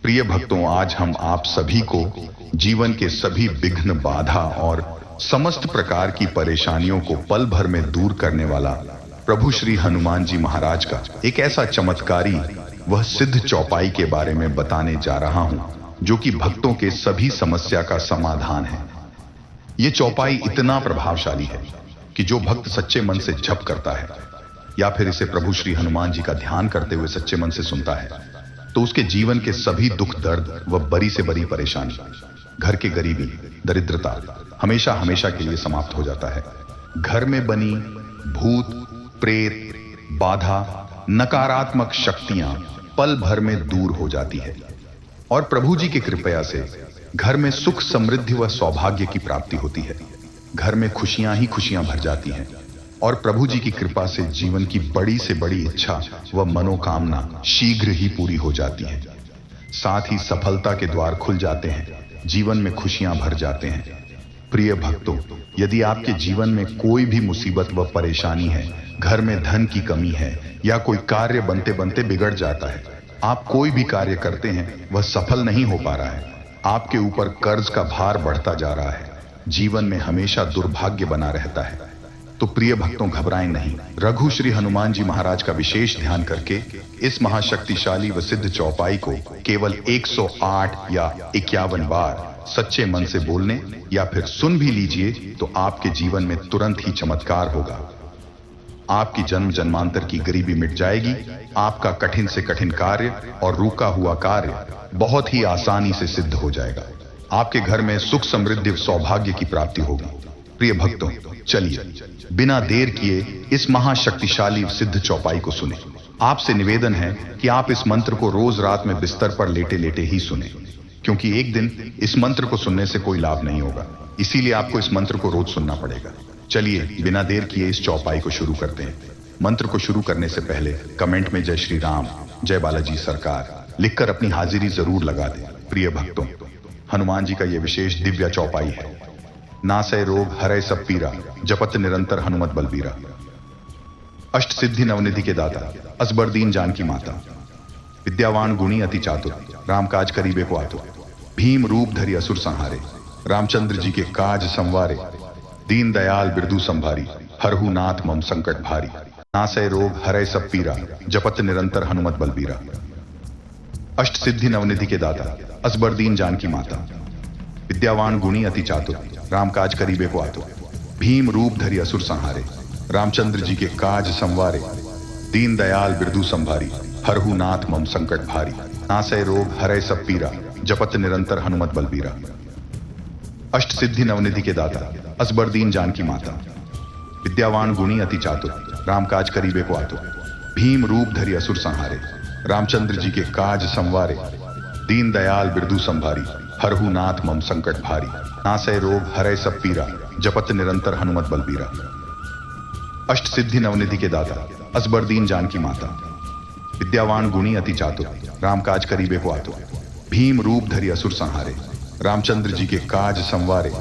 प्रिय भक्तों, आज हम आप सभी को जीवन के सभी विघ्न, बाधा और समस्त प्रकार की परेशानियों को पल भर में दूर करने वाला प्रभु श्री हनुमान जी महाराज का एक ऐसा चमत्कारी वह सिद्ध चौपाई के बारे में बताने जा रहा हूं, जो कि भक्तों के सभी समस्या का समाधान है। ये चौपाई इतना प्रभावशाली है कि जो भक्त सच्चे मन से जप करता है या फिर इसे प्रभु श्री हनुमान जी का ध्यान करते हुए सच्चे मन से सुनता है, तो उसके जीवन के सभी दुख, दर्द व बड़ी से बड़ी परेशानी, घर की गरीबी, दरिद्रता हमेशा हमेशा के लिए समाप्त हो जाता है। घर में बनी भूत, प्रेत, बाधा, नकारात्मक शक्तियां पल भर में दूर हो जाती है और प्रभु जी की कृपया से घर में सुख, समृद्धि व सौभाग्य की प्राप्ति होती है। घर में खुशियां ही खुशियां भर जाती हैं और प्रभु जी की कृपा से जीवन की बड़ी से बड़ी इच्छा व मनोकामना शीघ्र ही पूरी हो जाती है। साथ ही सफलता के द्वार खुल जाते हैं, जीवन में खुशियां भर जाते हैं। प्रिय भक्तों, यदि आपके जीवन में कोई भी मुसीबत व परेशानी है, घर में धन की कमी है या कोई कार्य बनते बनते बिगड़ जाता है, आप कोई भी कार्य करते हैं वह सफल नहीं हो पा रहा है, आपके ऊपर कर्ज का भार बढ़ता जा रहा है, जीवन में हमेशा दुर्भाग्य बना रहता है, तो प्रिय भक्तों घबराएं नहीं। रघु श्री हनुमान जी महाराज का विशेष ध्यान करके इस महाशक्तिशाली व सिद्ध चौपाई को केवल 108 या 51 बार सच्चे मन से बोलने या फिर सुन भी लीजिए तो आपके जीवन में तुरंत ही चमत्कार होगा। आपकी जन्म जन्मांतर की गरीबी मिट जाएगी, आपका कठिन से कठिन कार्य और रुका हुआ कार्य बहुत ही आसानी से सिद्ध हो जाएगा। आपके घर में सुख, समृद्धि, सौभाग्य की प्राप्ति होगी। प्रिय भक्तों, चलिए बिना देर किए इस महाशक्तिशाली सिद्ध चौपाई को सुने। आपसे निवेदन है कि आप इस मंत्र को रोज रात में बिस्तर पर लेटे लेटे ही सुने, क्योंकि एक दिन इस मंत्र को सुनने से कोई लाभ नहीं होगा, इसीलिए आपको इस मंत्र को रोज सुनना पड़ेगा। चलिए बिना देर किए इस चौपाई को शुरू करते हैं। मंत्र को शुरू करने से पहले कमेंट में जय श्री राम, जय बालाजी सरकार लिखकर अपनी हाजिरी जरूर लगा दें। प्रिय भक्तों, हनुमान जी का यह विशेष दिव्य चौपाई है। नासय रोग हरय सब पीरा, जपत निरंतर हनुमत बलबीरा। अष्ट सिद्धि नवनिधि के दाता, असबर दीन जानकी माता, विद्यावान गुणी अति चातुर, राम काज करीबे को आतुर। भीम रूप धरि असुर संहारे, रामचंद्र जी के काज संवारे। दीन दयाल बिरदु संभारी, हरहु नाथ मम संकट भारी। नासय रोग हरय सब पीरा, जपत निरंतर हनुमत बलबीरा। अष्ट सिद्धि नवनिधि के दाता, असबर दीन जानकी माता, विद्यावान गुणी अति चातुर, राम काज करीबे को आतुर। भीम रूप धरि असुर संहारे, रामचंद्र जी के काज संवारे। दीन दयाल बिरदु संभारी, हरहु नाथ मम संकट भारी। नासय रोग हरय सब पीरा, जपत निरंतर हनुमत बलबीरा। अष्ट सिद्धि नवनिधि के दाता, असबर दीन जानकी माता, विद्यावान गुणी अति चातुर, राम काज करीबे को आतुर। भीम रूप धरि असुर संहारे, रामचंद्र जी के काज संवारे। दीन दयाल बिरदु संभारी, हरहु नाथ मम संकट भारी। नासय रोग हरय सब पीरा, जपत निरंतर हनुमत बलबीरा। अष्ट सिद्धि नवनिधि के दाता, असबर दीन जानकी माता, विद्यावान गुणी अति चातुर, राम काज करीबे को आतुर। भीम रूप धरि असुर संहारे, रामचंद्र जी के काज संवारे।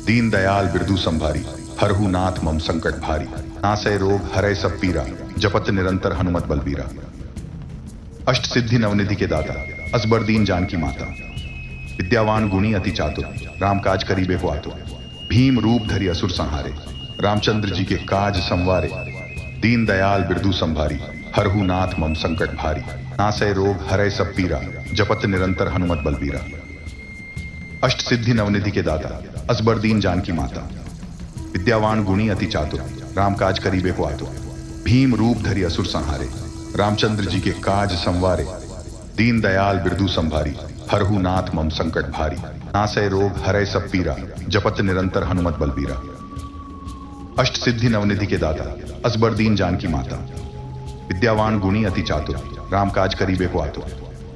दीन दयाल बिरदु संभारी, हरहु नाथ मम संकट भारी। नासय रोग हरय सब पीरा, जपत निरंतर हनुमत बलबीरा। अष्ट सिद्धि नवनिधि के दाता, असबर दीन जानकी माता, विद्यावान गुणी अति चातुर, राम काज करीबे को आतुर। भीम रूप धरि असुर संहारे, रामचंद्र जी के काज संवारे। दीन दयाल बिरदु संभारी, हरहु नाथ मम संकट भारी। नासय रोग हरय सब पीरा, जपत निरंतर हनुमत बलबीरा। अष्ट सिद्धि नवनिधि के दाता, असबर दीन जानकी माता, विद्यावान गुणी अति चातुर, राम काज करीबे को आतुर। भीम रूप धरि असुर संहारे, रामचंद्र जी के काज संवारे। दीन दयाल बिरदु संभारी, हरहु नाथ मम संकट भारी। नासय रोग हरय सब पीरा, जपत निरंतर हनुमत बलबीरा। अष्ट सिद्धि नवनिधि के दाता, असबर दीन जानकी माता, विद्यावान गुणी अति चातुर, राम काज करीबे को आतुर।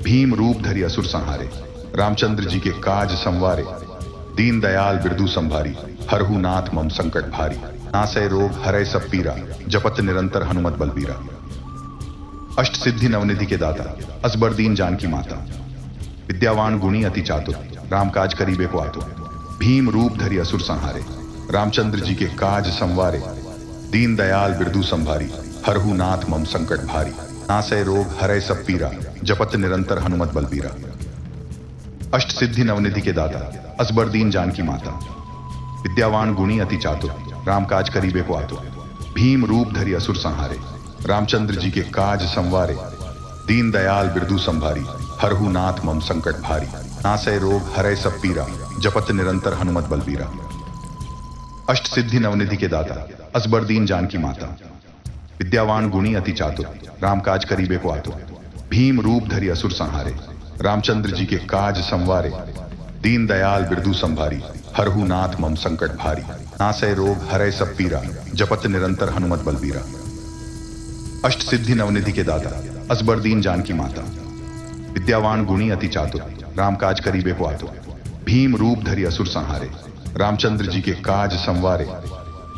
भीम रूप धरि असुर संहारे, रामचंद्र जी के काज संवारे। दीन दयाल बिरदु संभारी, हरहु नाथ मम संकट भारी। नासय रोग हरय सब पीरा, जपत निरंतर हनुमत बलबीरा। अष्ट सिद्धि नवनिधि के दाता, असबर दीन जानकी माता, विद्यावान गुणी अति चातुर, राम काज करीबे को आतुर। भीम रूप धरि असुर संहारे, रामचंद्र जी के काज संवारे। दीन दयाल बिरदु संभारी, हरहु नाथ मम संकट भारी। नासय रोग हरय सब पीरा, जपत निरंतर हनुमत बलबीरा। अष्ट सिद्धि नवनिधि के दाता असबर दीन जानकी माता, विद्यावान गुणी अति चातुर, राम काज करीबे को आतुर, भीम रूप धरि असुर संहारे, रामचंद्र जी के काज संवारे, दीन दयाल बिरदु संभारी, हरहु नाथ मम संकट भारी, नासै रोग हरै सब पीरा, जपत निरंतर हनुमत बलबीरा। अष्ट सिद्धि नवनिधि के दाता असबर दीन जानकी माता, विद्यावान गुणी अति चातुर, राम काज करीबे को आतुर, भीम रूप धरि असुर संहारे, रामचंद्र जी के काज संवारे, दीन दयाल बिरदु संभारी, हरहु नाथ मम संकट भारी, नासै रोग हरै सब पीरा, जपत निरंतर हनुमत बलबीरा। अष्ट सिद्धि नवनिधि के दाता असबर दीन जानकी माता, विद्यावान गुणी अति चातुर, राम काज करीबे को आतुर, भीम रूप धरि असुर संहारे, रामचंद्र जी के काज संवारे,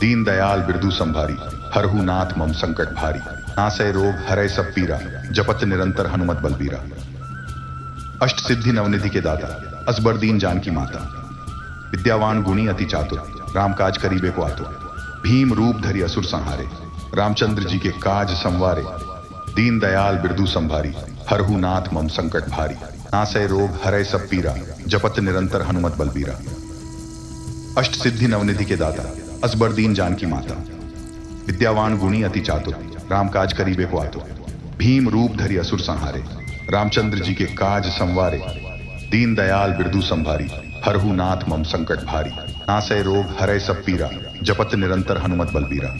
दीन दयाल बिरदु संभारी, हरहु नाथ मम संकट भारी, नासै रोग हरै सब पीरा, जपत निरंतर हनुमत बलबीरा। अष्ट सिद्धि नवनिधि के दाता असबर दीन जानकी माता, विद्यावान गुणी अति चातुर, राम काज करीबे को आतुर, भीम रूप धरि असुर संहारे, रामचंद्र जी के काज संवारे, दीन दयाल बिरदु संभारी, हरहु नाथ मम संकट भारी, नासै रोग हरै सब पीरा, जपत निरंतर हनुमत बलबीरा। अष्ट सिद्धि नवनिधि के दाता असबर दीन जानकी माता, विद्यावान गुणी अति चातुर, राम काज करीबे को आतुर, भीम रूप धरि असुर संहारे, रामचंद्र जी के काज संवारे, दीन दयाल बिरदु संभारी, हरहु नाथ मम संकट भारी, नासै रोग हरै सब पीरा, जपत निरंतर हनुमत बलबीरा।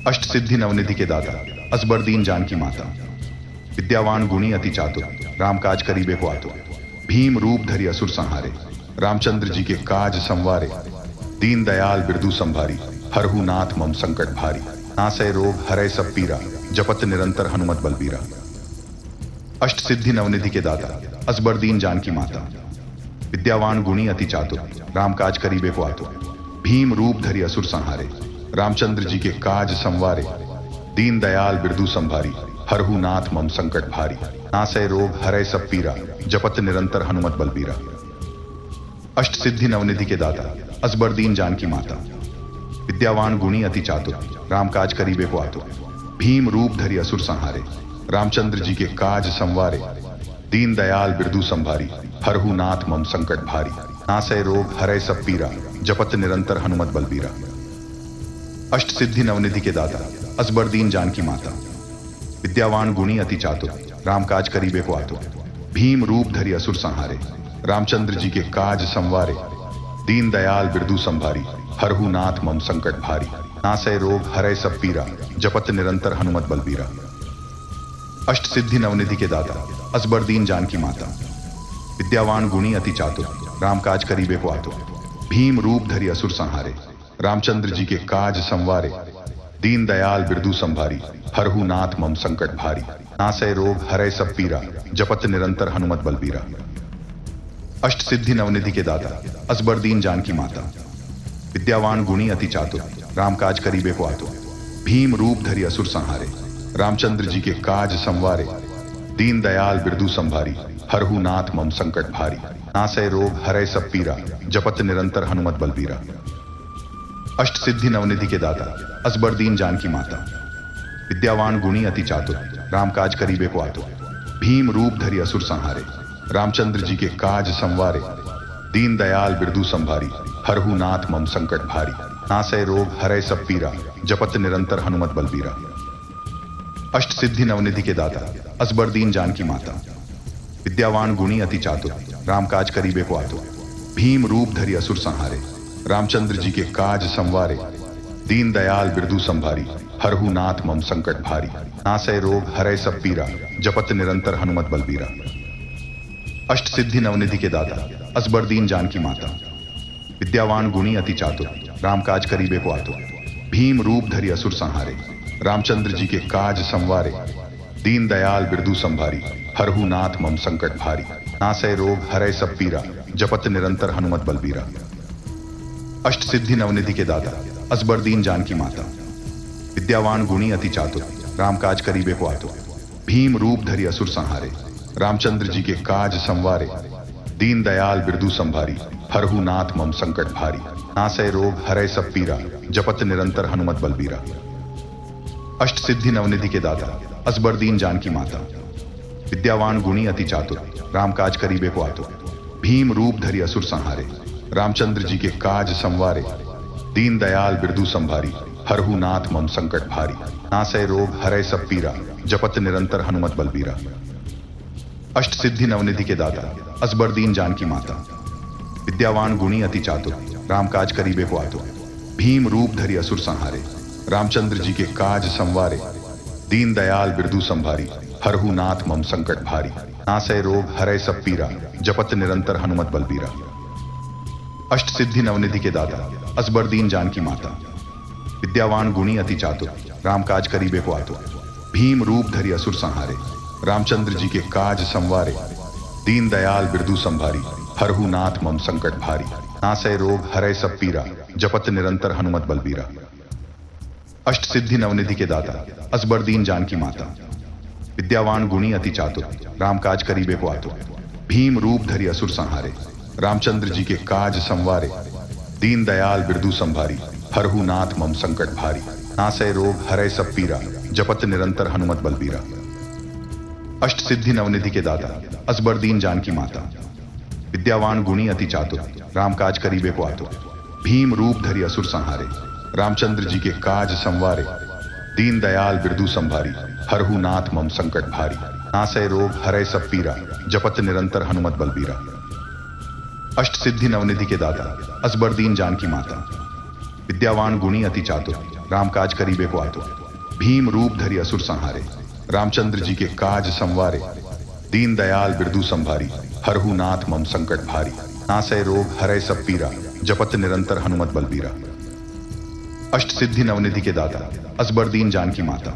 अष्ट सिद्धि नवनिधि के दाता असबर दीन जानकी माता, विद्यावान गुणी अति चातुर, राम काज करीबे को आतुर, भीम रूप धरि असुर संहारे, रामचंद्र जी के काज संवारे, दीन दयाल बिरदु संभारी, हरहु नाथ मम संकट भारी, नासै रोग हरै सब पीरा, जपत निरंतर हनुमत बलबीरा। अष्ट सिद्धि नवनिधि के दाता असबर दीन जानकी माता, विद्यावान गुणी अति चातुर, राम काज करीबे को आतुर, भीम रूप धरि असुर संहारे, रामचंद्र जी के काज संवारे, दीन दयाल बिरदु संभारी, हरहु नाथ मम संकट भारी, नासै रोग हरै सब पीरा, जपत निरंतर हनुमत बलबीरा। अष्ट सिद्धि नवनिधि के दाता असबर दीन जानकी माता, विद्यावान गुणी अति चातुर, राम काज करीबे को आतुर, भीम रूप धरि असुर संहारे, रामचंद्र जी के काज संवारे, दीन दयाल बिरदु संभारी, हरहु नाथ मम संकट भारी, नासै रोग हरै सब पीरा, जपत निरंतर हनुमत बलबीरा। अष्ट सिद्धि नवनिधि के दाता असबर दीन जानकी माता, विद्यावान गुणी अति चातुर, राम काज करीबे को आतुर, भीम रूप धरि असुर संहारे, रामचंद्र जी के काज संवारे, दीन दयाल बिरदु संभारी, हरहु नाथ मम संकट भारी, नासै रोग हरै सब पीरा, जपत निरंतर हनुमत बलबीरा। अष्ट सिद्धि नवनिधि के दाता असबर दीन जानकी माता, विद्यावान गुणी अति चातुर, राम काज करीबे को आतुर, भीम रूप धरि असुर संहारे, रामचंद्र जी के काज संवारे, दीन दयाल बिरदु संभारी, हरहु नाथ मम संकट भारी, नासै रोग हरै सब पीरा, जपत निरंतर हनुमत बलबीरा। अष्ट सिद्धि नवनिधि के दाता असबर दीन जानकी माता, विद्यावान गुणी अति चातुर, राम काज करीबे को आतुर, भीम रूप धरि असुर संहारे, रामचंद्र जी के काज संवारे, दीन दयाल बिरदु संभारी, हरहु नाथ मम संकट भारी, नासै रोग हरै सब पीरा, जपत निरंतर हनुमत बलबीरा। अष्ट सिद्धि नवनिधि के दाता असबर दीन जानकी माता, विद्यावान गुणी अति चातुर, राम काज करीबे को आतुर, भीम रूप धरि असुर संहारे, रामचंद्र जी के काज संवारे, दीन दयाल बिरदु संभारी, हरहु नाथ मम संकट भारी, नासै रोग हरै सब पीरा, जपत निरंतर हनुमत बलबीरा। अष्ट सिद्धि नवनिधि के दाता असबर दीन जानकी माता, विद्यावान गुणी अति चातुर, राम काज करीबे को आतुर, भीम रूप धरि असुर संहारे, रामचंद्र जी के काज संवारे, दीन दयाल बिरदु संभारी, हरहु नाथ मम संकट भारी, नासै रोग हरै सब पीरा, जपत निरंतर हनुमत बलबीरा। अष्ट सिद्धि नवनिधि के दाता असबर दीन जानकी माता, विद्यावान गुणी अति चातुर, राम काज करीबे को आतुर, भीम रूप धरि असुर संहारे, रामचंद्र जी के काज संवारे, दीन दयाल बिरदु संभारी, हरहु नाथ मम संकट भारी, नासै रोग हरै सब पीरा, जपत निरंतर हनुमत बलबीरा। अष्ट सिद्धि नवनिधि के दाता असबर दीन जानकी माता, विद्यावान गुणी अति चातुर, राम काज करीबे को आतुर, भीम रूप धरि असुर संहारे, रामचंद्र जी के काज संवारे, दीन दयाल बिरदु संभारी, हरहु नाथ मम संकट भारी, नासै रोग हरै सब पीरा, जपत निरंतर हनुमत बलबीरा। अष्ट सिद्धि नवनिधि के दाता असबर दीन जानकी माता, विद्यावान गुणी अति चातुर, राम काज करीबे को आतुर, भीम रूप धरि असुर संहारे, रामचंद्र जी के काज संवारे, दीन दयाल बिरदू संभारी, हरहु नाथ मम संकट भारी, नासै रोग हरै सब पीरा, जपत निरंतर हनुमत बलबीरा। अष्ट सिद्धि नवनिधि के दाता, असबर दीन जानकी माता, विद्यावान गुणी अति चातुर, राम काज करीबे को आतुर। भीम रूप धरि असुर संहारे, रामचंद्र जी के काज संवारे, दीन दयाल बिरदू संभारी, हरहु नाथ मम संकट भारी, नासै रोग हरै सब पीरा, जपत निरंतर हनुमत बलबीरा। अष्ट सिद्धि नवनिधि के दाता, असबर दीन जानकी माता, विद्यावान गुणी अति चातुर, राम काज करीबे को आतुर। भीम रूप धरि असुर संहारे, रामचंद्र जी के काज संवारे, दीन दयाल बिरदू संभारी, हरहु नाथ मम संकट भारी, नासै रोग हरै सब पीरा, जपत निरंतर हनुमत बलबीरा। अष्ट सिद्धि नवनिधि के दाता, असबर दीन जानकी माता, विद्यावान गुणी अति चातुर, राम काज करीबे को आतुर। भीम रूप धरि असुर संहारे, रामचंद्र जी के काज संवारे, दीन दयाल बिरदू संभारी, हरहु नाथ मम संकट भारी, नासै रोग हरै सब पीरा, जपत निरंतर हनुमत बलबीरा। अष्ट सिद्धि नवनिधि के दाता, असबर दीन जानकी माता, विद्यावान गुणी अति चातुर, राम काज करीबे को आतुर। भीम रूप धरि असुर संहारे, रामचंद्र जी के काज संवारे, दीन दयाल बिरदू संभारी, हरहु नाथ मम संकट भारी, नासै रोग हरै सब पीरा, जपत निरंतर हनुमत बलबीरा। अष्ट सिद्धि नवनिधि के दाता, असबर दीन जानकी माता, विद्यावान गुणी अति चातुर, राम काज करीबे को आतुर। भीम रूप धरि असुर संहारे, रामचंद्र जी के काज संवारे, दीन दयाल बिरदू संभारी, हरहु नाथ मम संकट भारी, नासै रोग हरै सब पीरा, जपत निरंतर हनुमत बलबीरा। अष्ट सिद्धि नवनिधि के दाता, असबर दीन जानकी माता,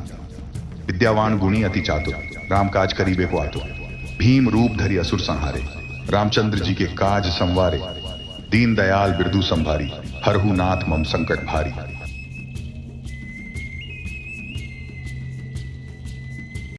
विद्यावान गुणी अति चातुर, राम काज करीबे को आतुर। भीम रूप धरि असुर संहारे, रामचंद्र जी के काज संवारे, दीन दयाल बिरदू संभारी, हरहु नाथ मम संकट भारी,